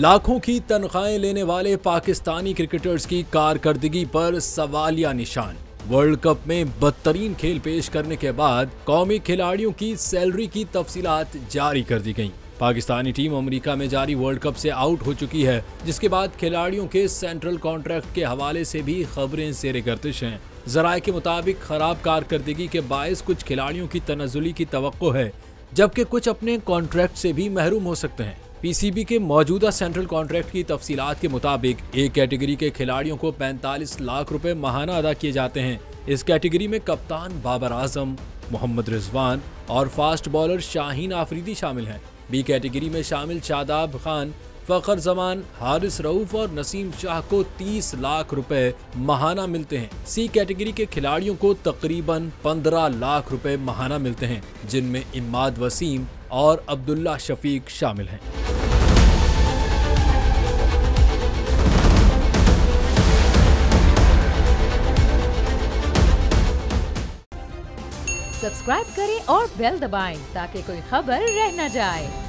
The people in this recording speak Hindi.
लाखों की तनख्वाहें लेने वाले पाकिस्तानी क्रिकेटर्स की कारकर्दगी पर सवालिया निशान। वर्ल्ड कप में बदतरीन खेल पेश करने के बाद कौमी खिलाड़ियों की सैलरी की तफसीलात जारी कर दी गईं। पाकिस्तानी टीम अमेरिका में जारी वर्ल्ड कप से आउट हो चुकी है, जिसके बाद खिलाड़ियों के सेंट्रल कॉन्ट्रैक्ट के हवाले से भी खबरें ज़ेरे गर्दिश हैं। जराये के मुताबिक खराब कारकर्दगी के बायस कुछ खिलाड़ियों की तनज़ुली की तवक्को है, जबकि कुछ अपने कॉन्ट्रैक्ट से भी महरूम हो सकते हैं। पीसीबी के मौजूदा सेंट्रल कॉन्ट्रैक्ट की तफसीलात के मुताबिक ए कैटेगरी के खिलाड़ियों को 45 लाख रुपए माहाना अदा किए जाते हैं। इस कैटेगरी में कप्तान बाबर आजम, मोहम्मद रिजवान और फास्ट बॉलर शाहीन आफरीदी शामिल हैं। बी कैटेगरी में शामिल शादाब खान, फखर जमान, हारिस रऊफ और नसीम शाह को 30 लाख रुपए माहाना मिलते हैं। सी कैटेगरी के खिलाड़ियों को तकरीबन 15 लाख रुपए माहाना मिलते हैं, जिनमें इमाद वसीम और अब्दुल्ला शफीक शामिल हैं। सब्सक्राइब करें और बेल दबाएं ताकि कोई खबर रह न जाए।